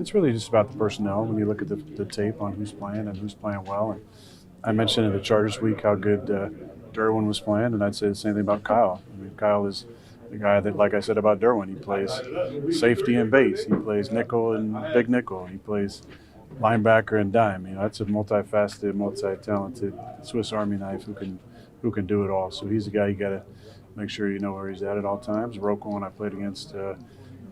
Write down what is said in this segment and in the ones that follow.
It's really just about the personnel when you look at the tape on who's playing and who's playing well. And I mentioned in the Chargers week how good Derwin was playing, and I'd say the same thing about Kyle. I mean, Kyle is the guy that, like I said about Derwin, he plays safety and base. He plays nickel and big nickel. He plays linebacker and dime. You know, that's a multifaceted, multi-talented Swiss Army knife who can do it all. So he's the guy you got to make sure you know where he's at all times. Roquan, I played against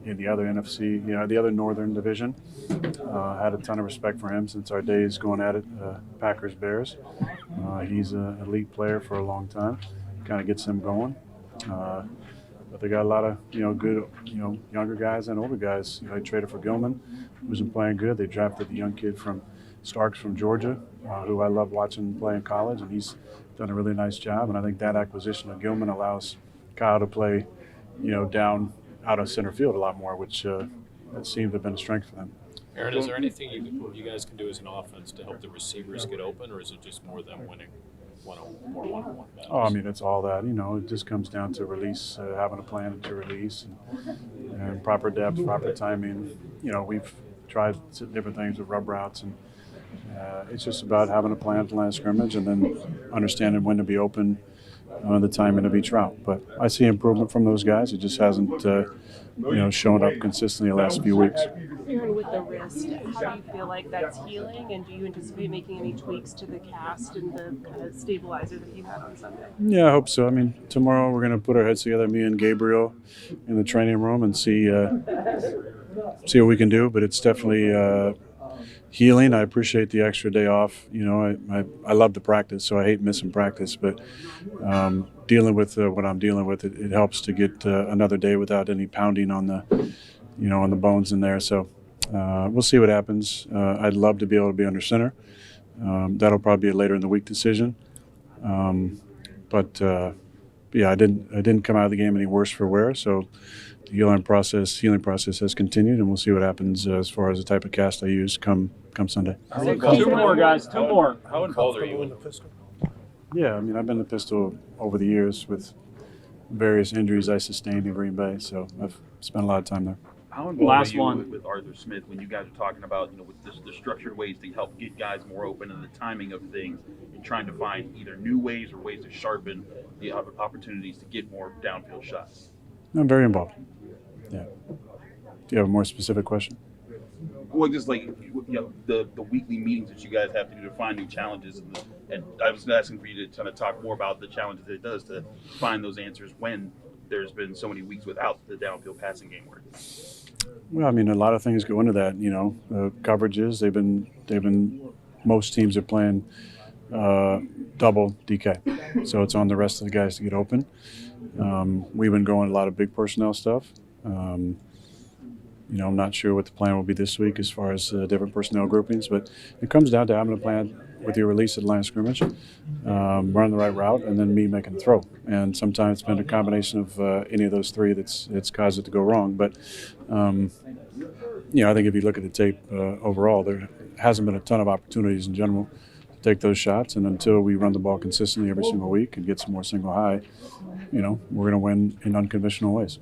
in the other NFC, the other Northern Division. Had a ton of respect for him since our days going at it, Packers Bears. He's an elite player for a long time. Kind of gets them going. But they got a lot of good younger guys and older guys. They traded for Gilman, who wasn't playing good. They drafted the young kid from Starks from Georgia, who I love watching play in college, and he's done a really nice job. And I think that acquisition of Gilman allows Kyle to play, down out of center field a lot more, which that seemed to have been a strength for them. Aaron, is there anything you guys can do as an offense to help the receivers get open, or is it just more them winning one-on-one battles? Oh, I mean, it's all that. It just comes down to release, having a plan to release, and proper depth, proper timing. We've tried different things with rub routes, and it's just about having a plan at the line of scrimmage and then understanding when to be open, the timing of each route. But I see improvement from those guys. It just hasn't, shown up consistently the last few weeks. Aaron, with the wrist, how do you feel like that's healing, and do you anticipate making any tweaks to the cast and the kind of stabilizer that you have on Sunday? Yeah, I hope so. I mean, tomorrow we're going to put our heads together, me and Gabriel, in the training room and see what we can do. But it's definitely healing. I appreciate the extra day off. I love to practice, so I hate missing practice. But dealing with what I'm dealing with, it helps to get another day without any pounding on the, on the bones in there. So we'll see what happens. I'd love to be able to be under center. That'll probably be a later in the week decision. But I didn't come out of the game any worse for wear. So the healing process has continued, and we'll see what happens as far as the type of cast I use come Sunday. Two more, guys. Two more. How involved are you in the pistol? Yeah, I mean, I've been the pistol over the years with various injuries I sustained in Green Bay, so I've spent a lot of time there. How involved are you one. with Arthur Smith when you guys are talking about, with the structured ways to help get guys more open and the timing of things and trying to find either new ways or ways to sharpen the opportunities to get more downfield shots? I'm very involved. Yeah. Do you have a more specific question? Well, just like the weekly meetings that you guys have to do to find new challenges, and I was asking for you to kind of talk more about the challenges it does to find those answers when there's been so many weeks without the downfield passing game work. Well, I mean, a lot of things go into that. Coverages. They've been. Most teams are playing double DK, so it's on the rest of the guys to get open. We've been going a lot of big personnel stuff. I'm not sure what the plan will be this week as far as different personnel groupings, but it comes down to having a plan with your release at the line of scrimmage, running the right route, and then me making the throw. And sometimes it's been a combination of any of those three that's caused it to go wrong. But, I think if you look at the tape overall, there hasn't been a ton of opportunities in general to take those shots. And until we run the ball consistently every single week and get some more single high, we're going to win in unconventional ways.